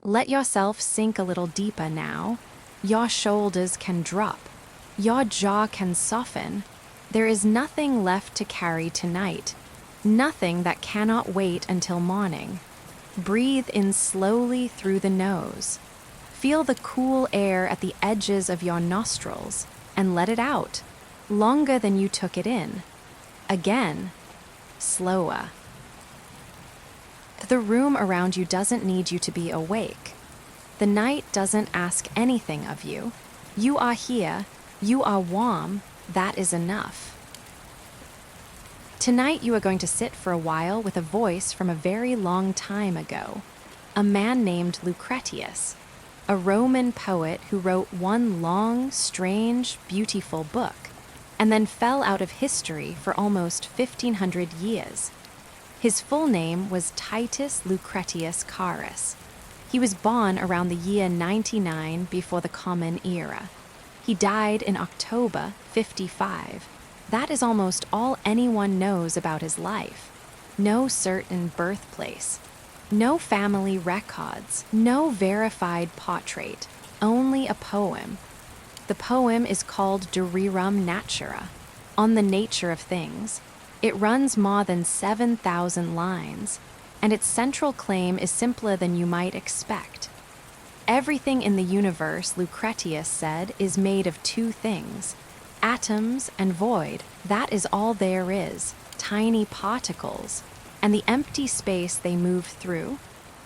Let yourself sink a little deeper now. Your shoulders can drop. Your jaw can soften. There is nothing left to carry tonight. Nothing that cannot wait until morning. Breathe in slowly through the nose. Feel the cool air at the edges of your nostrils and let it out, longer than you took it in. Again, slower. The room around you doesn't need you to be awake. The night doesn't ask anything of you. You are here, you are warm, that is enough. Tonight you are going to sit for a while with a voice from a very long time ago. A man named Lucretius, a Roman poet who wrote one long, strange, beautiful book, and then fell out of history for almost 1,500 years. His full name was Titus Lucretius Carus. He was born around the year 99 before the Common Era. He died in October 55. That is almost all anyone knows about his life. No certain birthplace. No family records. No verified portrait. Only a poem. The poem is called De Rerum Natura, On the Nature of Things. It runs more than 7,000 lines, and its central claim is simpler than you might expect. Everything in the universe, Lucretius said, is made of two things, atoms and void. That is all there is, tiny particles, and the empty space they move through.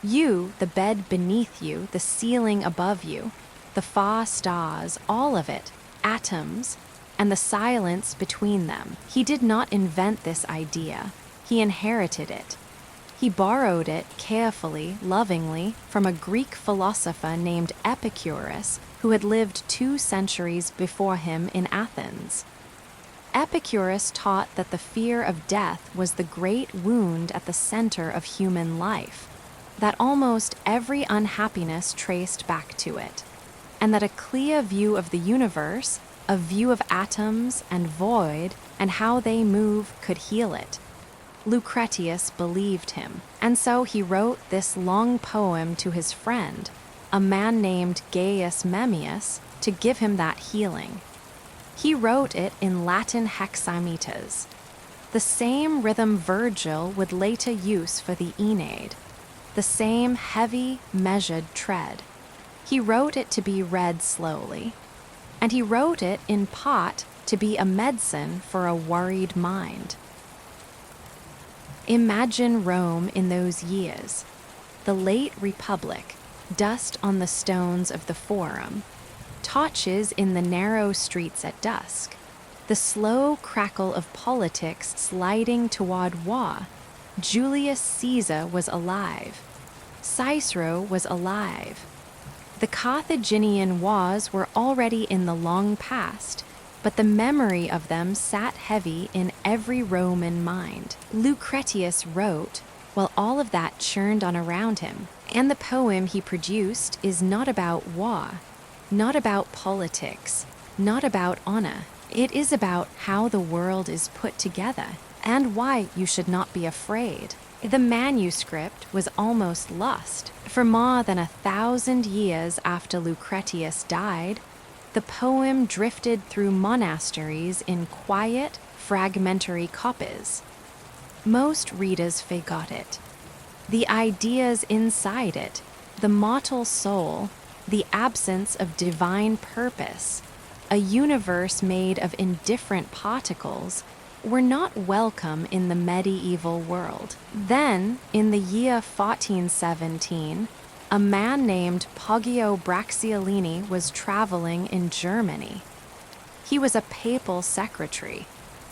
You, the bed beneath you, the ceiling above you, the far stars, all of it, atoms, and the silence between them. He did not invent this idea. He inherited it. He borrowed it carefully, lovingly, from a Greek philosopher named Epicurus, who had lived 2 centuries before him in Athens. Epicurus taught that the fear of death was the great wound at the center of human life, that almost every unhappiness traced back to it, and that a clear view of the universe, a view of atoms and void and how they move, could heal it. Lucretius believed him, and so he wrote this long poem to his friend, a man named Gaius Memmius, to give him that healing. He wrote it in Latin hexameters, the same rhythm Virgil would later use for the Aeneid, the same heavy, measured tread. He wrote it to be read slowly, and he wrote it in part to be a medicine for a worried mind. Imagine Rome in those years, the late Republic, dust on the stones of the Forum, torches in the narrow streets at dusk, the slow crackle of politics sliding toward war. Julius Caesar was alive. Cicero was alive. The Carthaginian wars were already in the long past, but the memory of them sat heavy in every Roman mind. Lucretius wrote while all of that churned on around him, and the poem he produced is not about war, not about politics, not about honor. It is about how the world is put together and why you should not be afraid. The manuscript was almost lost. For more than 1,000 years after Lucretius died, the poem drifted through monasteries in quiet, fragmentary copies. Most readers forgot it. The ideas inside it, the mortal soul, the absence of divine purpose, a universe made of indifferent particles, were not welcome in the medieval world. Then, in the year 1417, a man named Poggio Bracciolini was traveling in Germany. He was a papal secretary,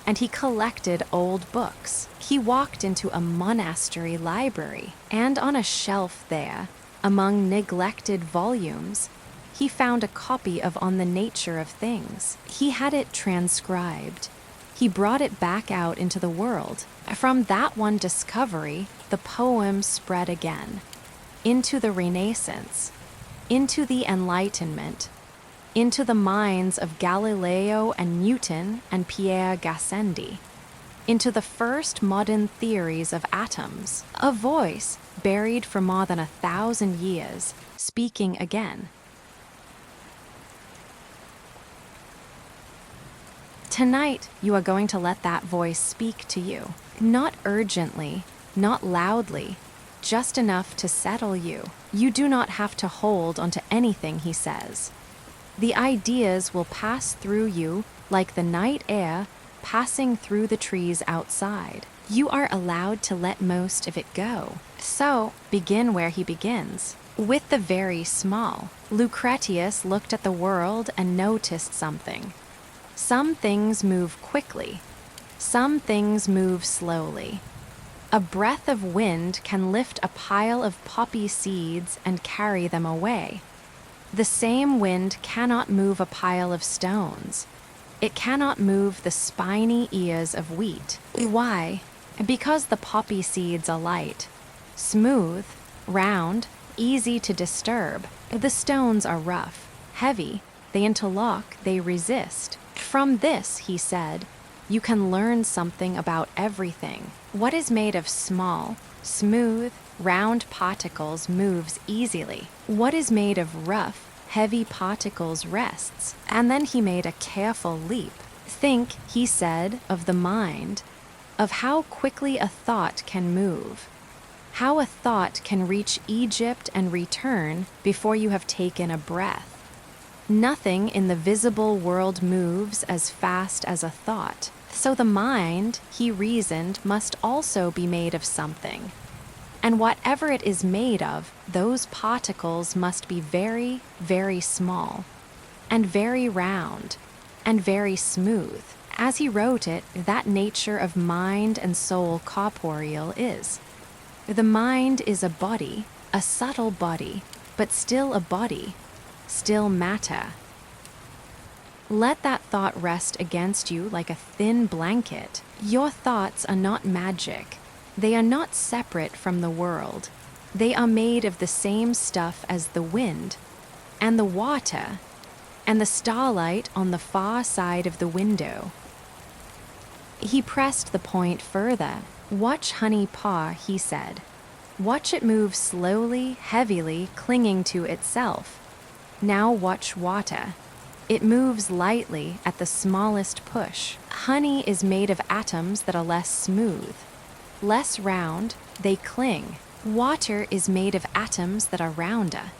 and he collected old books. He walked into a monastery library, and on a shelf there, among neglected volumes, he found a copy of On the Nature of Things. He had it transcribed. He brought it back out into the world. From that one discovery, the poem spread again, into the Renaissance, into the Enlightenment, into the minds of Galileo and Newton and Pierre Gassendi. into the first modern theories of atoms, a voice buried for more than 1,000 years, speaking again. Tonight, you are going to let that voice speak to you, not urgently, not loudly, just enough to settle you. You do not have to hold onto anything he says. The ideas will pass through you like the night air passing through the trees outside. You are allowed to let most of it go. So, begin where he begins, with the very small. Lucretius looked at the world and noticed something. Some things move quickly. Some things move slowly. A breath of wind can lift a pile of poppy seeds and carry them away. The same wind cannot move a pile of stones. It cannot move the spiny ears of wheat. Why? Because the poppy seeds are light, smooth, round, easy to disturb. The stones are rough, heavy, they interlock, they resist. From this, he said, you can learn something about everything. What is made of small, smooth, round particles moves easily. What is made of rough, heavy particles rests. And then he made a careful leap. Think, he said, of the mind, of how quickly a thought can move, how a thought can reach Egypt and return before you have taken a breath. Nothing in the visible world moves as fast as a thought. So the mind, he reasoned, must also be made of something. And whatever it is made of, those particles must be very, very small, and very round, and very smooth. As he wrote it, that nature of mind and soul corporeal is. The mind is a body, a subtle body, but still a body, still matter. Let that thought rest against you like a thin blanket. Your thoughts are not magic. They are not separate from the world. They are made of the same stuff as the wind, and the water, and the starlight on the far side of the window. He pressed the point further. Watch honey paw, he said. Watch it move slowly, heavily, clinging to itself. Now watch water. It moves lightly at the smallest push. Honey is made of atoms that are less smooth, less round, they cling. Water is made of atoms that are rounder.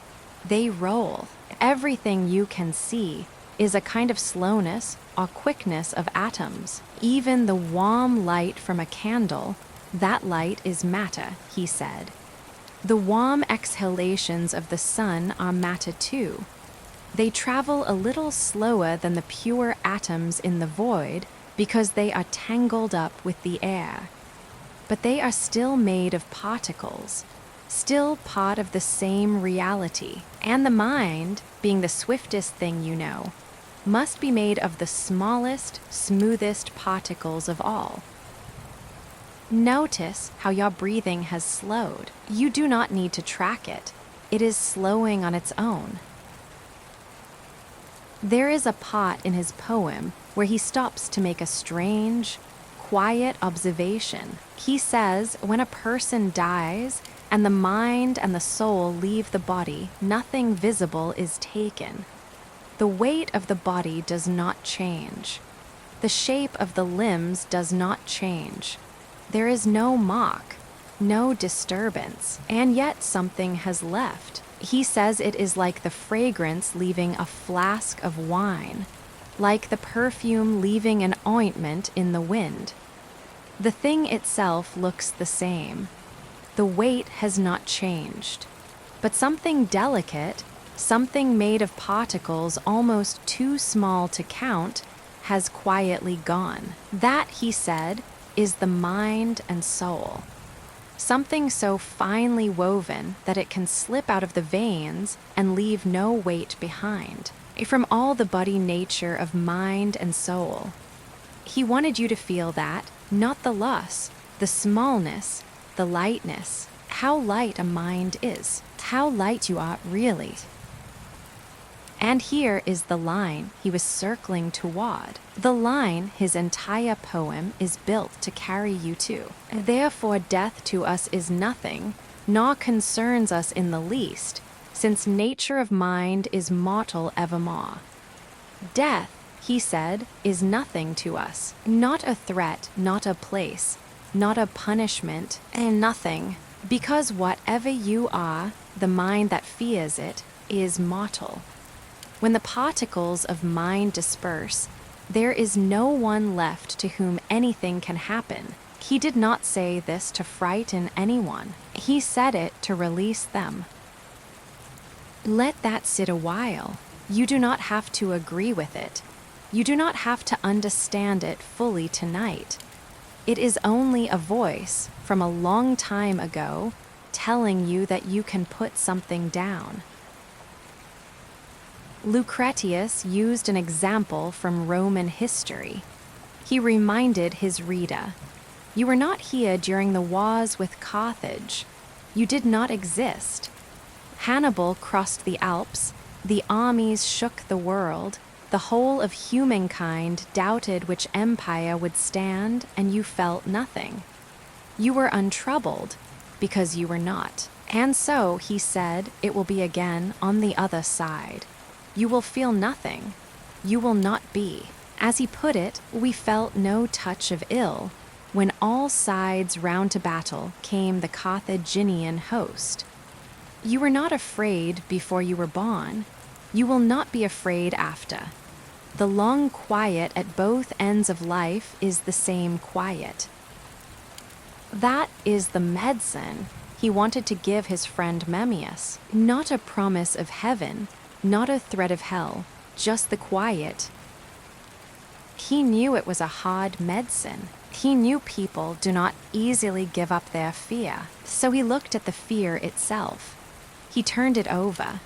They roll. Everything you can see is a kind of slowness or quickness of atoms. Even the warm light from a candle, that light is matter, he said. The warm exhalations of the sun are matter too. They travel a little slower than the pure atoms in the void because they are tangled up with the air. But they are still made of particles, still part of the same reality. And the mind, being the swiftest thing you know, must be made of the smallest, smoothest particles of all. Notice how your breathing has slowed. You do not need to track it. It is slowing on its own. There is a part in his poem where he stops to make a strange, quiet observation. He says, when a person dies and the mind and the soul leave the body, nothing visible is taken. The weight of the body does not change. The shape of the limbs does not change. There is no mark, no disturbance, and yet something has left. He says it is like the fragrance leaving a flask of wine, like the perfume leaving an ointment in the wind. The thing itself looks the same. The weight has not changed. But something delicate, something made of particles almost too small to count, has quietly gone. That, he said, is the mind and soul. Something so finely woven that it can slip out of the veins and leave no weight behind. From all the body nature of mind and soul. He wanted you to feel that, not the loss, the smallness, the lightness, how light a mind is, how light you are really. And here is the line he was circling toward. The line his entire poem is built to carry you to. Therefore death to us is nothing, nor concerns us in the least, since nature of mind is mortal evermore. Death, he said, is nothing to us, not a threat, not a place, not a punishment, and nothing, because whatever you are, the mind that fears it is mortal. When the particles of mind disperse, there is no one left to whom anything can happen. He did not say this to frighten anyone. He said it to release them. Let that sit a while. You do not have to agree with it. You do not have to understand it fully tonight. It is only a voice from a long time ago telling you that you can put something down. Lucretius used an example from Roman history. He reminded his reader, "You were not here during the wars with Carthage. You did not exist. Hannibal crossed the Alps, the armies shook the world, the whole of humankind doubted which empire would stand, and you felt nothing. You were untroubled, because you were not. And so, he said, it will be again on the other side. You will feel nothing. You will not be." As he put it, we felt no touch of ill. When all sides round to battle came the Carthaginian host. You were not afraid before you were born. You will not be afraid after. The long quiet at both ends of life is the same quiet. That is the medicine he wanted to give his friend Memmius. Not a promise of heaven, not a threat of hell, just the quiet. He knew it was a hard medicine. He knew people do not easily give up their fear. So he looked at the fear itself. He turned it over,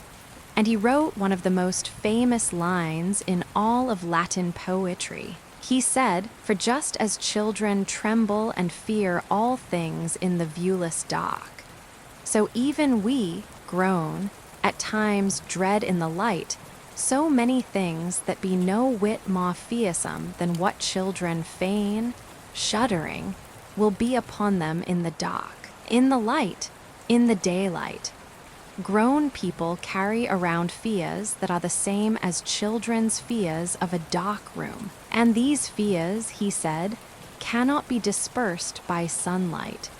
and he wrote one of the most famous lines in all of Latin poetry. He said, "For just as children tremble and fear all things in the viewless dark, so even we, grown, at times dread in the light, so many things that be no whit more fearsome than what children feign, shuddering, will be upon them in the dark, in the light, in the daylight." Grown people carry around fears that are the same as children's fears of a dark room. And these fears, he said, cannot be dispersed by sunlight,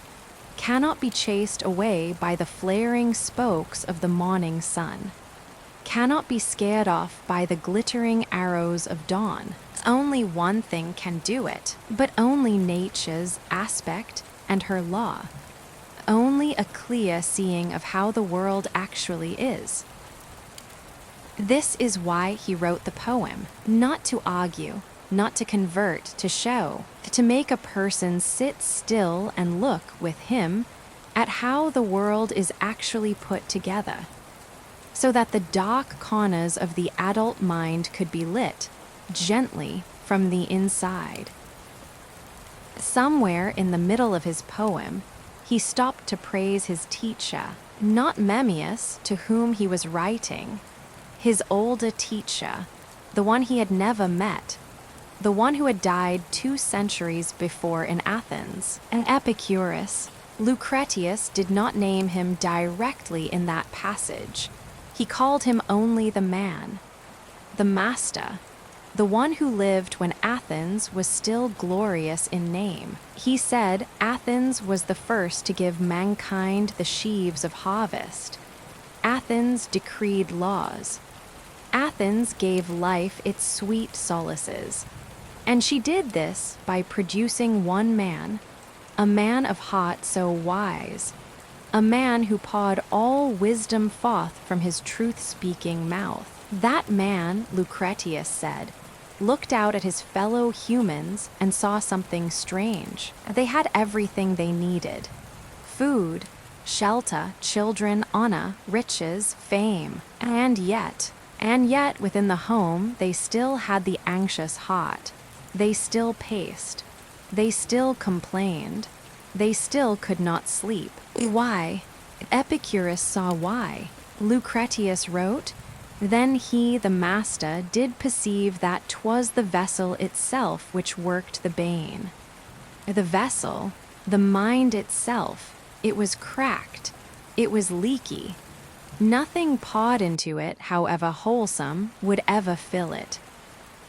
cannot be chased away by the flaring spokes of the morning sun, cannot be scared off by the glittering arrows of dawn. Only one thing can do it, but only nature's aspect and her law. Only a clear seeing of how the world actually is. This is why he wrote the poem, not to argue, not to convert, to show, to make a person sit still and look with him at how the world is actually put together, so that the dark corners of the adult mind could be lit, gently, from the inside. Somewhere in the middle of his poem, he stopped to praise his teacher, not Memmius, to whom he was writing, his older teacher, the one he had never met, the one who had died 2 centuries before in Athens, an Epicurus. Lucretius did not name him directly in that passage. He called him only the man, the master, the one who lived when Athens was still glorious in name. He said Athens was the first to give mankind the sheaves of harvest. Athens decreed laws. Athens gave life its sweet solaces. And she did this by producing one man, a man of heart so wise, a man who poured all wisdom forth from his truth-speaking mouth. That man, Lucretius said, looked out at his fellow humans and saw something strange. They had everything they needed: food, shelter, children, honor, riches, fame. And yet, within the home, they still had the anxious heart. They still paced. They still complained. They still could not sleep. Why? Epicurus saw why. Lucretius wrote, Then he, the master, did perceive that 'twas the vessel itself which worked the bane. The vessel, the mind itself, it was cracked, it was leaky. Nothing poured into it, however wholesome, would ever fill it.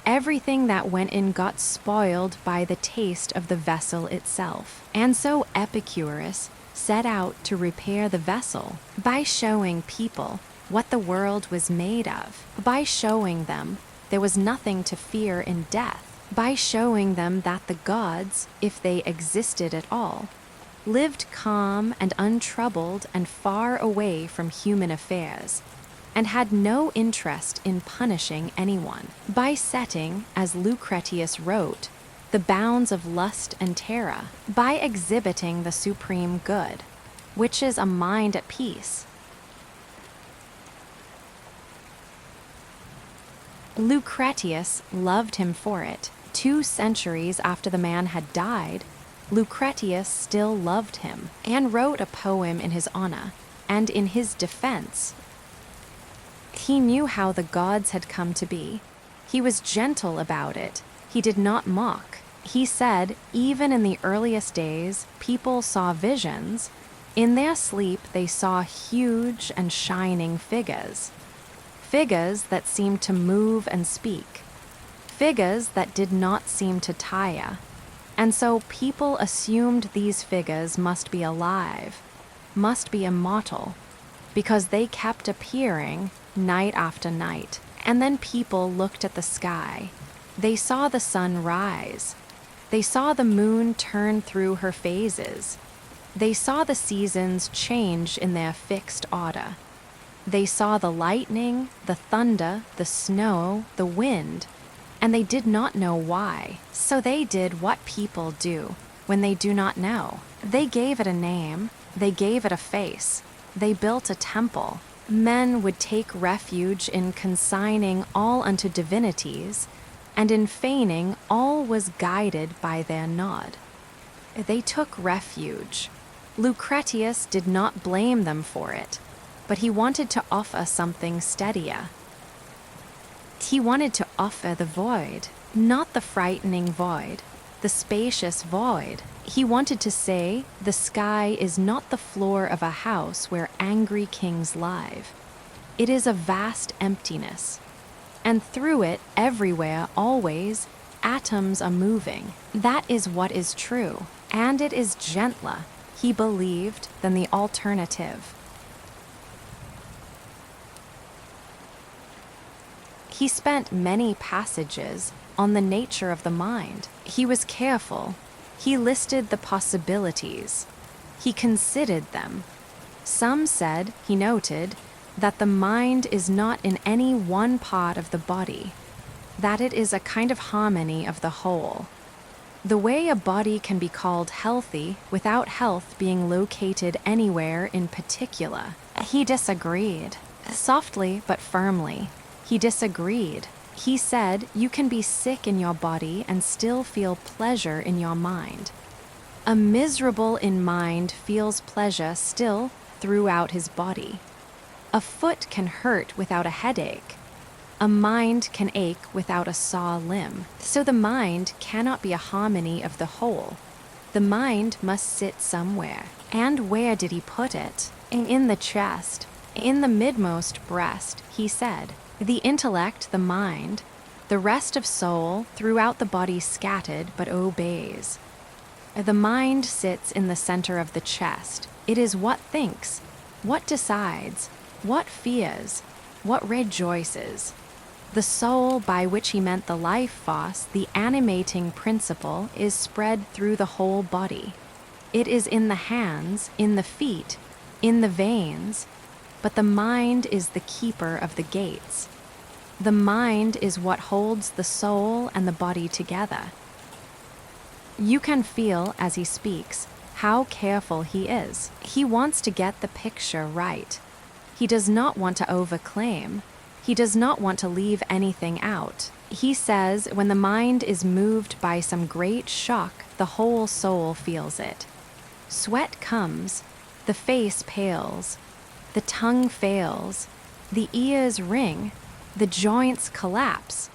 Everything that went in got spoiled by the taste of the vessel itself. And so Epicurus set out to repair the vessel by showing people what the world was made of, by showing them there was nothing to fear in death, by showing them that the gods, if they existed at all, lived calm and untroubled and far away from human affairs, and had no interest in punishing anyone, by setting, as Lucretius wrote, the bounds of lust and terror, by exhibiting the supreme good, which is a mind at peace. Lucretius loved him for it. 2 centuries after the man had died, Lucretius still loved him and wrote a poem in his honor and in his defense. He knew how the gods had come to be. He was gentle about it. He did not mock. He said, even in the earliest days, people saw visions. In their sleep, they saw huge and shining figures. Figures that seemed to move and speak. Figures that did not seem to tire. And so people assumed these figures must be alive, must be immortal, because they kept appearing night after night. And then people looked at the sky. They saw the sun rise. They saw the moon turn through her phases. They saw the seasons change in their fixed order. They saw the lightning, the thunder, the snow, the wind, and they did not know why. So they did what people do when they do not know. They gave it a name. They gave it a face. They built a temple. Men would take refuge in consigning all unto divinities, and in feigning all was guided by their nod. They took refuge. Lucretius did not blame them for it, but he wanted to offer something steadier. He wanted to offer the void, not the frightening void, the spacious void. He wanted to say, the sky is not the floor of a house where angry kings live. It is a vast emptiness. And through it, everywhere, always, atoms are moving. That is what is true. And it is gentler, he believed, than the alternative. He spent many passages on the nature of the mind. He was careful. He listed the possibilities. He considered them. Some said, he noted, that the mind is not in any one part of the body, that it is a kind of harmony of the whole. The way a body can be called healthy without health being located anywhere in particular. He disagreed, softly but firmly. He disagreed. He said, you can be sick in your body and still feel pleasure in your mind. A miserable in mind feels pleasure still throughout his body. A foot can hurt without a headache. A mind can ache without a sore limb. So the mind cannot be a harmony of the whole. The mind must sit somewhere. And where did he put it? In the chest, in the midmost breast, he said. The intellect, the mind, the rest of soul throughout the body scattered but obeys. The mind sits in the center of the chest. It is what thinks, what decides, what fears, what rejoices. The soul, by which he meant the life force, the animating principle, is spread through the whole body. It is in the hands, in the feet, in the veins, but the mind is the keeper of the gates. The mind is what holds the soul and the body together. You can feel, as he speaks, how careful he is. He wants to get the picture right. He does not want to overclaim. He does not want to leave anything out. He says when the mind is moved by some great shock, the whole soul feels it. Sweat comes, the face pales, the tongue fails, The ears ring, the joints collapse.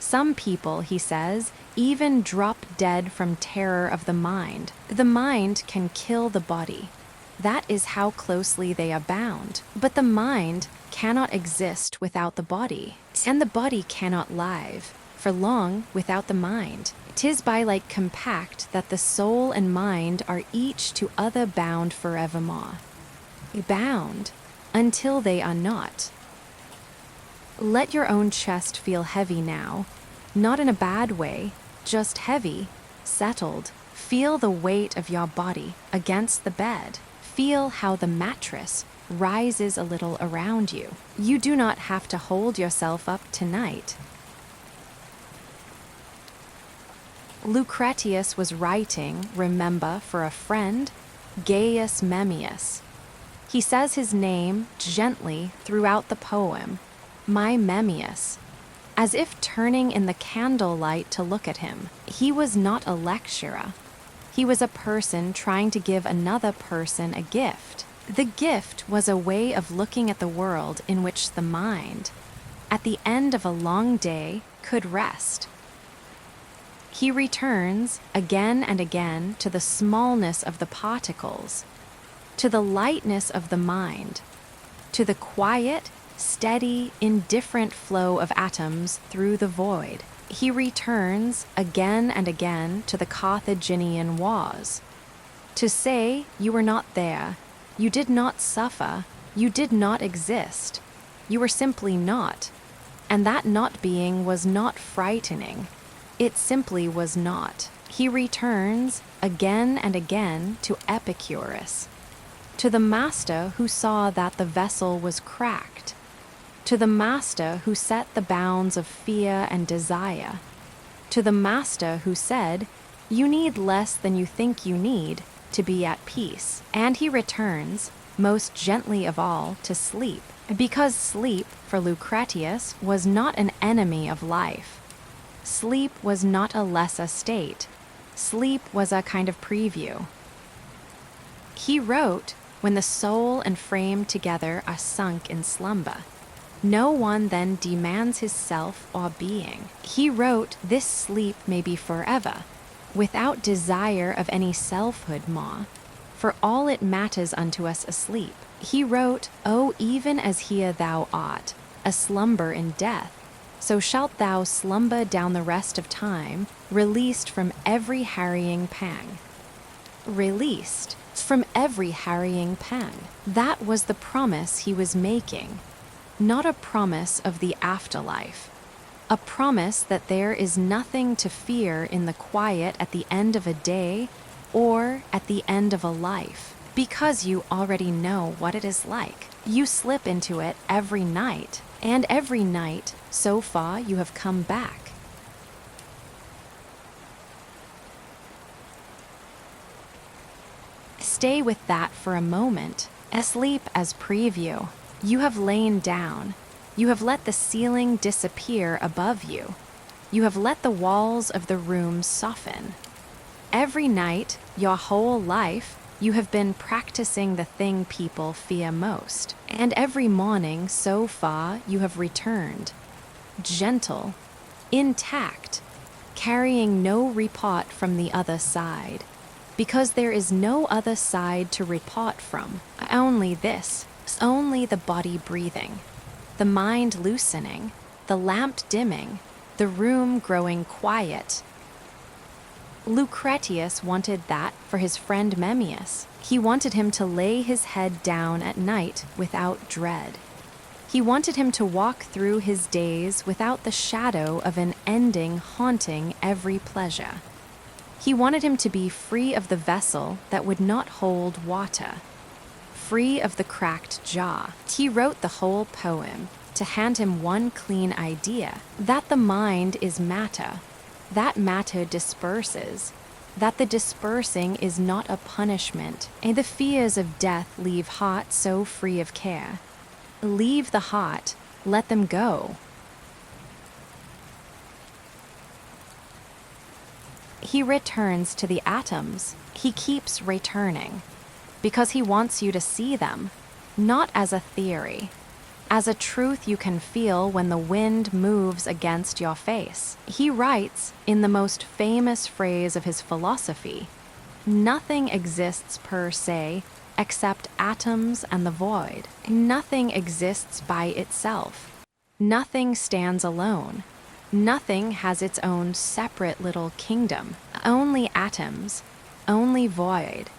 Some people, he says, even drop dead from terror of the mind. The mind can kill the body. That is how closely they are bound. But the mind cannot exist without the body, and the body cannot live for long without the mind. 'Tis by like compact that the soul and mind are each to other bound forevermore. Bound until they are not. Let your own chest feel heavy now, not in a bad way, just heavy, settled. Feel the weight of your body against the bed. Feel how the mattress rises a little around you. You do not have to hold yourself up tonight. Lucretius was writing, remember, for a friend, Gaius Memmius. He says his name gently throughout the poem, my Memmius, as if turning in the candlelight to look at him. He was not a lecturer. He was a person trying to give another person a gift. The gift was a way of looking at the world in which the mind, at the end of a long day, could rest. He returns again and again to the smallness of the particles, to the lightness of the mind, to the quiet, steady, indifferent flow of atoms through the void. He returns again and again to the Carthaginian wars. To say you were not there, you did not suffer, you did not exist, you were simply not, and that not being was not frightening. It simply was not. He returns again and again to Epicurus, to the master who saw that the vessel was cracked, to the master who set the bounds of fear and desire, to the master who said, you need less than you think you need to be at peace. And he returns, most gently of all, to sleep, because sleep, for Lucretius, was not an enemy of life. Sleep was not a lesser state. Sleep was a kind of preview. He wrote, when the soul and frame together are sunk in slumber, no one then demands his self or being. He wrote, this sleep may be forever, without desire of any selfhood more, for all it matters unto us asleep. He wrote, O even as here thou art, a slumber in death, so shalt thou slumber down the rest of time, released from every harrying pang. Released from every harrying pang. That was the promise he was making, not a promise of the afterlife, a promise that there is nothing to fear in the quiet at the end of a day or at the end of a life, because you already know what it is like. You slip into it every night, and every night, so far, you have come back. Stay with that for a moment. Asleep as preview. You have lain down. You have let the ceiling disappear above you. You have let the walls of the room soften. Every night, your whole life, you have been practicing the thing people fear most. And every morning, so far, you have returned. Gentle, intact, carrying no report from the other side. Because there is no other side to report from. Only this, only the body breathing, the mind loosening, the lamp dimming, the room growing quiet. Lucretius wanted that for his friend Memmius. He wanted him to lay his head down at night without dread. He wanted him to walk through his days without the shadow of an ending haunting every pleasure. He wanted him to be free of the vessel that would not hold water, free of the cracked jaw. He wrote the whole poem to hand him one clean idea, that the mind is matter, that matter disperses, that the dispersing is not a punishment, and the fears of death leave heart so free of care. Leave the heart, let them go. He returns to the atoms. He keeps returning, because he wants you to see them, not as a theory, as a truth you can feel when the wind moves against your face. He writes, in the most famous phrase of his philosophy, "Nothing exists per se except atoms and the void. Nothing exists by itself. Nothing stands alone. Nothing has its own separate little kingdom. Only atoms, only void,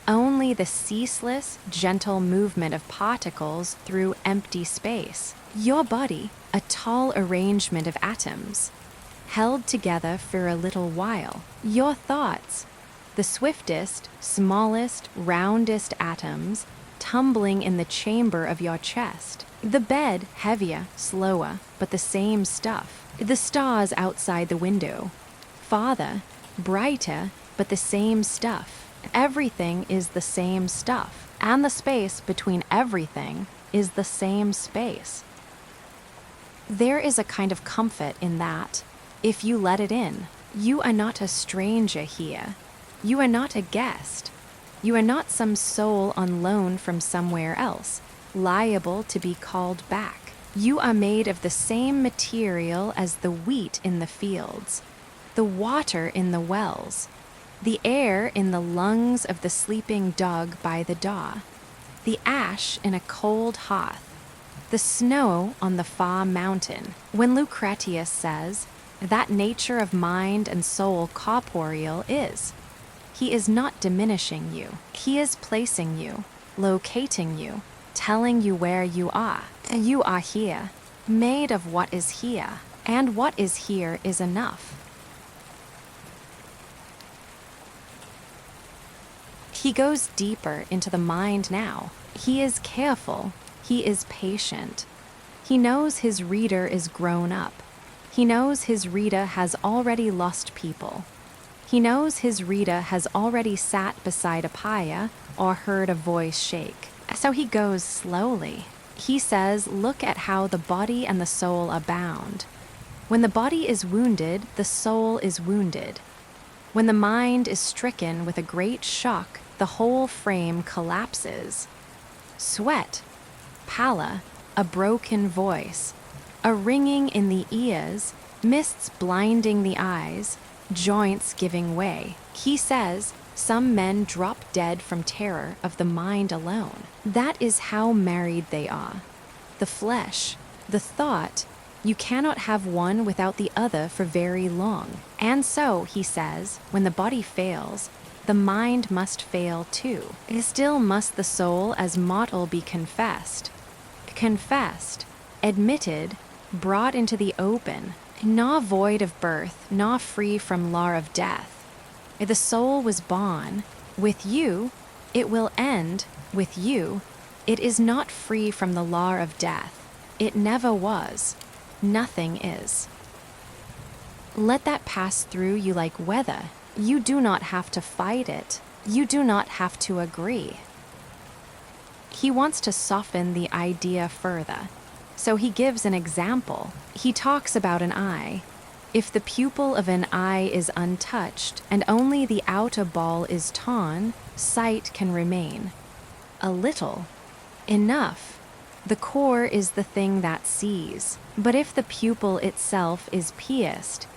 only the ceaseless, gentle movement of particles through empty space. Your body, a tall arrangement of atoms, held together for a little while. Your thoughts, the swiftest, smallest, roundest atoms, tumbling in the chamber of your chest. The bed, heavier, slower, but the same stuff. The stars outside the window, farther, brighter, but the same stuff. Everything is the same stuff, and the space between everything is the same space. There is a kind of comfort in that, if you let it in. You are not a stranger here. You are not a guest. You are not some soul on loan from somewhere else, liable to be called back. You are made of the same material as the wheat in the fields, the water in the wells, the air in the lungs of the sleeping dog by the door, the ash in a cold hearth, the snow on the far mountain. When Lucretius says that nature of mind and soul corporeal is, he is not diminishing you. He is placing you, locating you, telling you where you are. You are here, made of what is here, and what is here is enough. He goes deeper into the mind now. He is careful. He is patient. He knows his reader is grown up. He knows his reader has already lost people. He knows his reader has already sat beside a pyre or heard a voice shake. So he goes slowly. He says, look at how the body and the soul are bound. When the body is wounded, the soul is wounded. When the mind is stricken with a great shock, the whole frame collapses. Sweat, pallor, a broken voice, a ringing in the ears, mists blinding the eyes, joints giving way. He says, some men drop dead from terror of the mind alone. That is how married they are. The flesh, the thought, you cannot have one without the other for very long. And so, he says, when the body fails, the mind must fail too. Still must the soul as mortal be confessed, admitted, brought into the open, nor void of birth, nor free from law of death. The soul was born, with you, it will end, with you, it is not free from the law of death. It never was. Nothing is. Let that pass through you like weather. You do not have to fight it. You do not have to agree. He wants to soften the idea further. So he gives an example. He talks about an eye. If the pupil of an eye is untouched and only the outer ball is torn, sight can remain. A little. Enough. The core is the thing that sees. But if the pupil itself is pierced,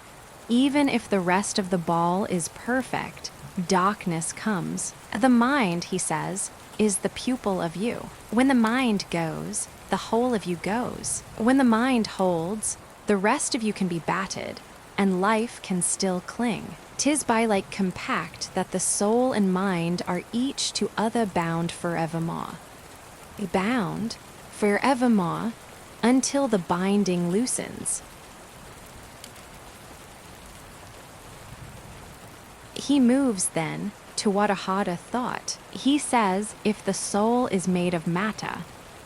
even if the rest of the ball is perfect, darkness comes. The mind, he says, is the pupil of you. When the mind goes, the whole of you goes. When the mind holds, the rest of you can be battered, and life can still cling. 'Tis by like compact that the soul and mind are each to other bound forevermore. Bound forevermore until the binding loosens. He moves then toward a harder thought. He says if the soul is made of matter,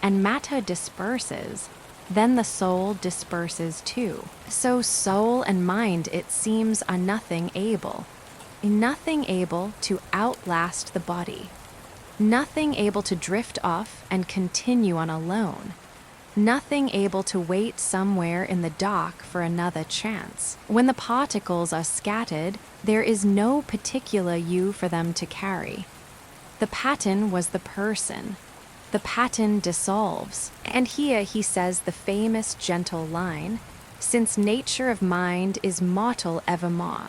and matter disperses, then the soul disperses too. So soul and mind, it seems, are nothing able to outlast the body, nothing able to drift off and continue on alone, nothing able to wait somewhere in the dark for another chance. When the particles are scattered, there is no particular you for them to carry. The pattern was the person. the pattern dissolves. And here he says the famous gentle line, since nature of mind is mortal evermore.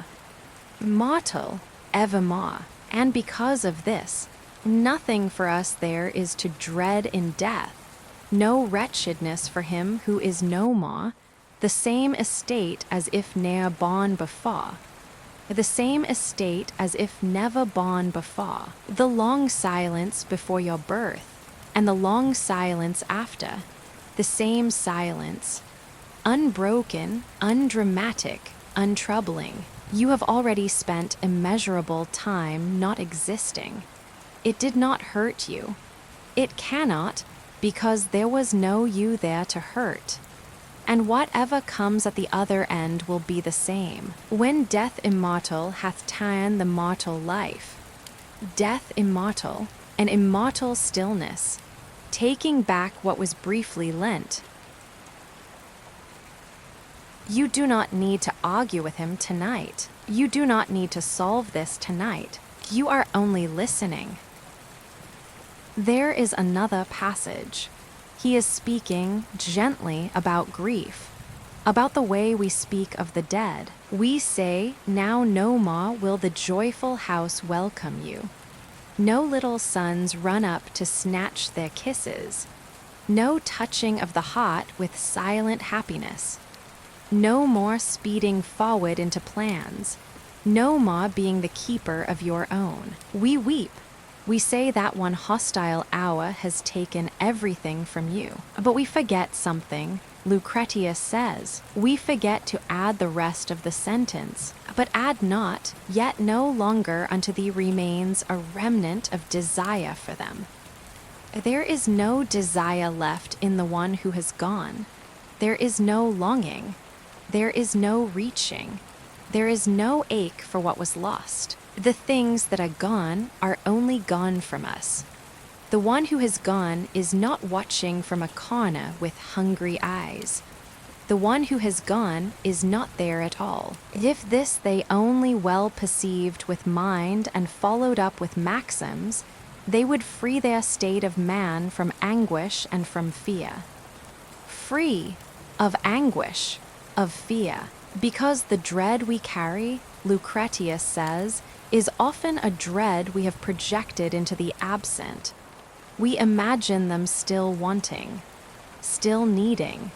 Mortal evermore. And because of this, nothing for us there is to dread in death, no wretchedness for him who is no more, the same estate as if ne'er born before, the same estate as if never born before, the long silence before your birth, and the long silence after, the same silence, unbroken, undramatic, untroubling. You have already spent immeasurable time not existing. It did not hurt you. It cannot, because there was no you there to hurt. And whatever comes at the other end will be the same. When death immortal hath ta'en the mortal life, death immortal, an immortal stillness, taking back what was briefly lent. You do not need to argue with him tonight. You do not need to solve this tonight. You are only listening. There is another passage. He is speaking gently about grief, about the way we speak of the dead. We say, now no more will the joyful house welcome you. No little sons run up to snatch their kisses. No touching of the heart with silent happiness. No more speeding forward into plans. No more being the keeper of your own. We weep. We say that one hostile hour has taken everything from you. But we forget something. Lucretius says, we forget to add the rest of the sentence. But add not, yet no longer unto thee remains a remnant of desire for them. There is no desire left in the one who has gone. There is no longing. There is no reaching. There is no ache for what was lost. The things that are gone are only gone from us. The one who has gone is not watching from a corner with hungry eyes. The one who has gone is not there at all. If this they only well perceived with mind and followed up with maxims, they would free their state of man from anguish and from fear. Free of anguish, of fear, because the dread we carry, Lucretius says, is often a dread we have projected into the absent. We imagine them still wanting, still needing,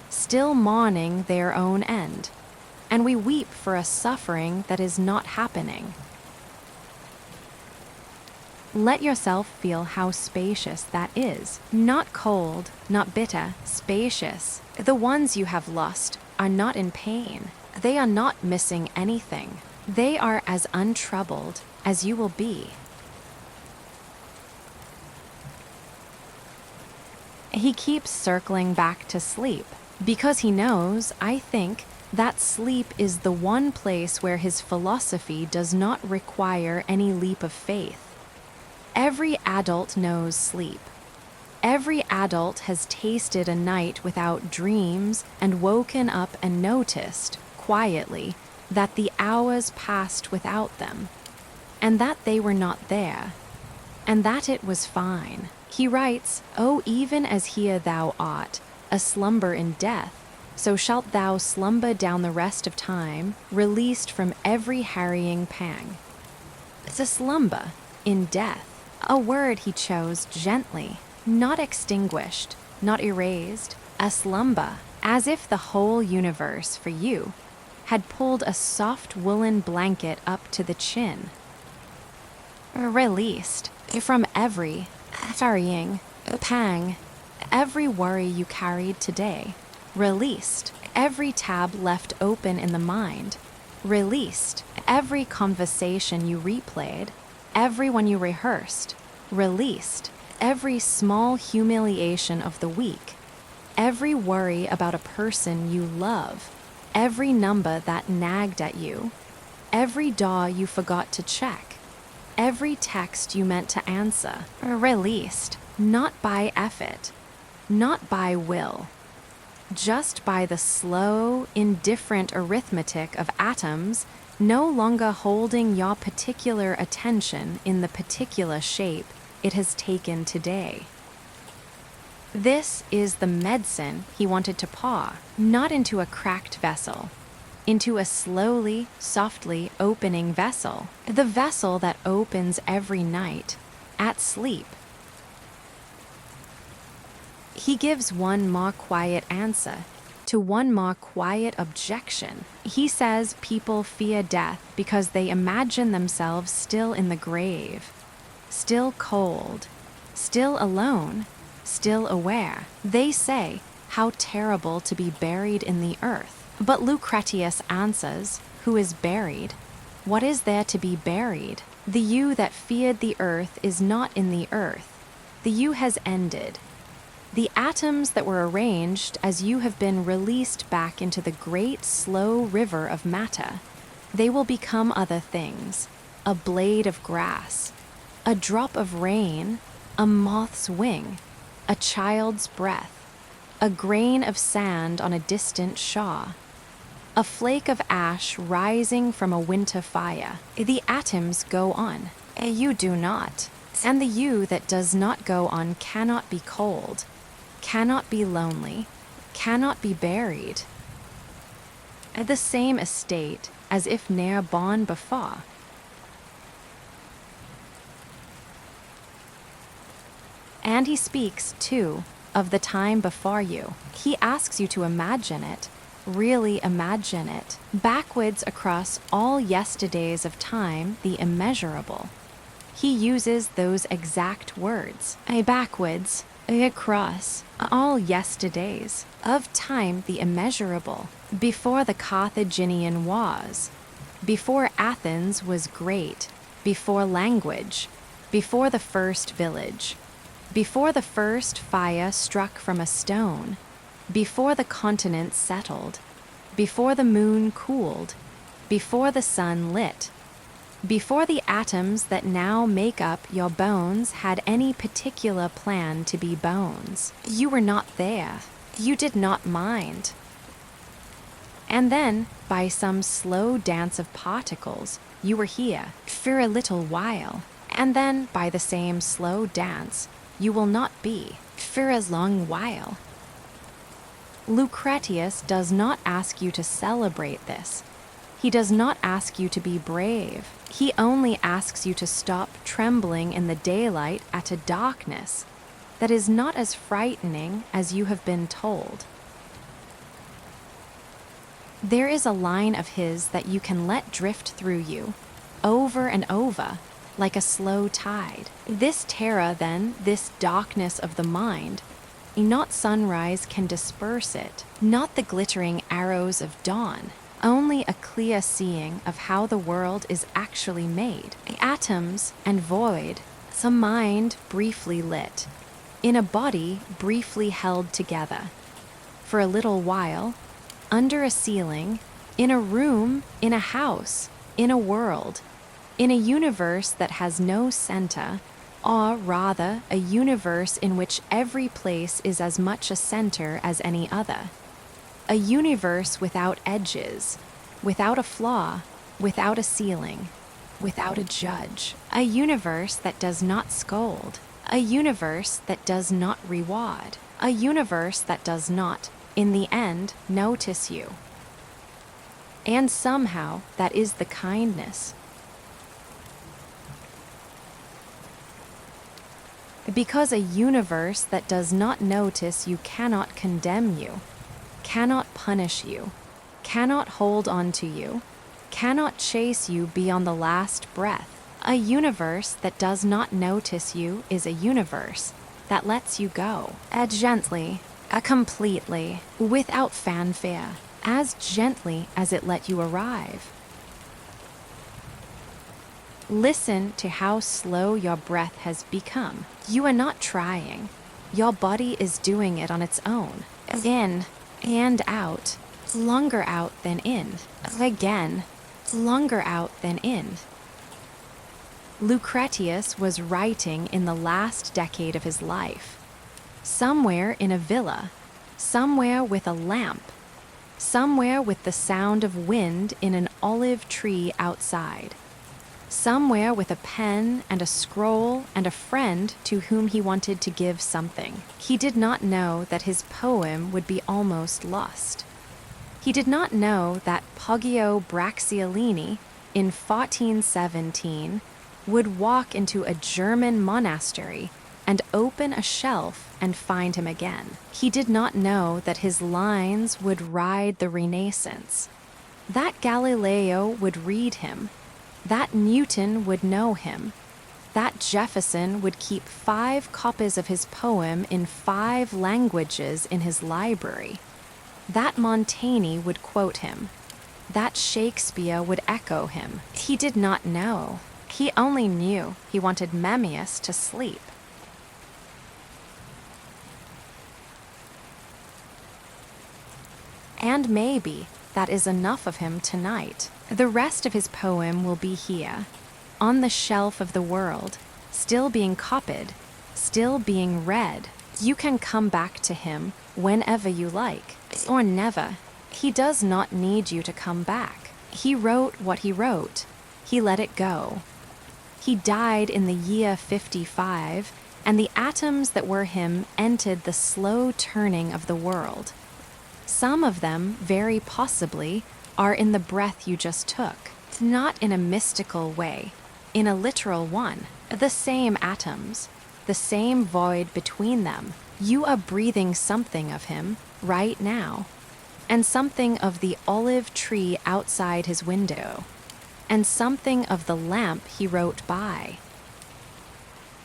still mourning their own end, and we weep for a suffering that is not happening. Let yourself feel how spacious that is. Not cold, not bitter, spacious. The ones you have lost are not in pain. They are not missing anything. They are as untroubled as you will be. He keeps circling back to sleep because he knows, I think, that sleep is the one place where his philosophy does not require any leap of faith. Every adult knows sleep. Every adult has tasted a night without dreams and woken up and noticed, quietly, that the hours passed without them, and that they were not there, and that it was fine. He writes, "O even as here thou art, a slumber in death, so shalt thou slumber down the rest of time, released from every harrying pang." It's a slumber in death, a word he chose gently, not extinguished, not erased, a slumber, as if the whole universe for you had pulled a soft woolen blanket up to the chin. Released from every harrying pang, every worry you carried today. Released every tab left open in the mind. Released every conversation you replayed, every one you rehearsed. Released every small humiliation of the week, every worry about a person you love, every number that nagged at you, every door you forgot to check, every text you meant to answer. Released, not by effort, not by will, just by the slow, indifferent arithmetic of atoms no longer holding your particular attention in the particular shape it has taken today. This is the medicine he wanted to pour, not into a cracked vessel, into a slowly, softly opening vessel, the vessel that opens every night, at sleep. He gives one more quiet answer to one more quiet objection. He says people fear death because they imagine themselves still in the grave, still cold, still alone, still aware. They say, how terrible to be buried in the earth. But Lucretius answers, who is buried? What is there to be buried? The you that feared the earth is not in the earth. The you has ended. The atoms that were arranged as you have been released back into the great slow river of matter, they will become other things, a blade of grass, a drop of rain, a moth's wing, a child's breath, a grain of sand on a distant shore, a flake of ash rising from a winter fire. The atoms go on, you do not, and the you that does not go on cannot be cold, cannot be lonely, cannot be buried. At the same estate as if ne'er born before. And he speaks, too, of the time before you. He asks you to imagine it, really imagine it, backwards across all yesterdays of time, the immeasurable. He uses those exact words, backwards, across, all yesterdays, of time the immeasurable, before the Carthaginian wars, before Athens was great, before language, before the first village, before the first fire struck from a stone, before the continent settled, before the moon cooled, before the sun lit, before the atoms that now make up your bones had any particular plan to be bones. You were not there. You did not mind. And then, by some slow dance of particles, you were here for a little while. And then, by the same slow dance, you will not be for a long while. Lucretius does not ask you to celebrate this. He does not ask you to be brave. He only asks you to stop trembling in the daylight at a darkness that is not as frightening as you have been told. There is a line of his that you can let drift through you, over and over, like a slow tide. This terror, then, this darkness of the mind, not sunrise can disperse it, not the glittering arrows of dawn. Only a clear seeing of how the world is actually made. Atoms and void, a mind briefly lit, in a body briefly held together. For a little while, under a ceiling, in a room, in a house, in a world, in a universe that has no center, or rather a universe in which every place is as much a center as any other. A universe without edges, without a flaw, without a ceiling, without a judge. A universe that does not scold. A universe that does not reward. A universe that does not, in the end, notice you. And somehow that is the kindness. Because a universe that does not notice you cannot condemn you, cannot punish you, cannot hold on to you, cannot chase you beyond the last breath. A universe that does not notice you is a universe that lets you go, gently, completely, without fanfare, as gently as it let you arrive. Listen to how slow your breath has become. You are not trying. Your body is doing it on its own. In and out, longer out than in. Again, longer out than in. Lucretius was writing in the last decade of his life. Somewhere in a villa, somewhere with a lamp, somewhere with the sound of wind in an olive tree outside, somewhere with a pen and a scroll and a friend to whom he wanted to give something. He did not know that his poem would be almost lost. He did not know that Poggio Bracciolini, in 1417, would walk into a German monastery and open a shelf and find him again. He did not know that his lines would ride the Renaissance, that Galileo would read him, that Newton would know him, that Jefferson would keep 5 copies of his poem in 5 languages in his library, that Montaigne would quote him, that Shakespeare would echo him. He did not know. He only knew he wanted Memmius to sleep. And maybe that is enough of him tonight. The rest of his poem will be here, on the shelf of the world, still being copied, still being read. You can come back to him whenever you like, or never. He does not need you to come back. He wrote what he wrote. He let it go. He died in the year 55, and the atoms that were him entered the slow turning of the world. Some of them, very possibly, are in the breath you just took, not in a mystical way, in a literal one. The same atoms, the same void between them. You are breathing something of him right now, and something of the olive tree outside his window, and something of the lamp he wrote by.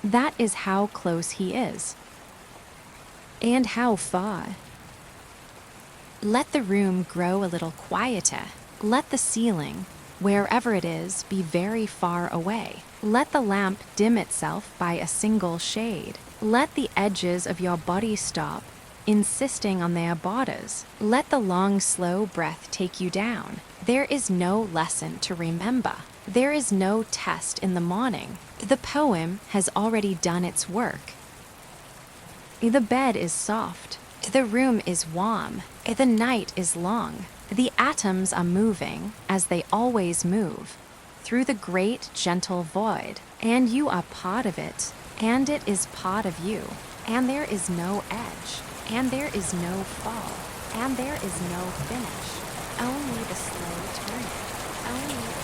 That is how close he is, and how far. Let the room grow a little quieter. Let the ceiling, wherever it is, be very far away. Let the lamp dim itself by a single shade. Let the edges of your body stop, insisting on their borders. Let the long, slow breath take you down. There is no lesson to remember. There is no test in the morning. The poem has already done its work. The bed is soft. The room is warm. The night is long. The atoms are moving, as they always move, through the great gentle void. And you are part of it, and it is part of you. And there is no edge, and there is no fall, and there is no finish. Only the slow turning, only the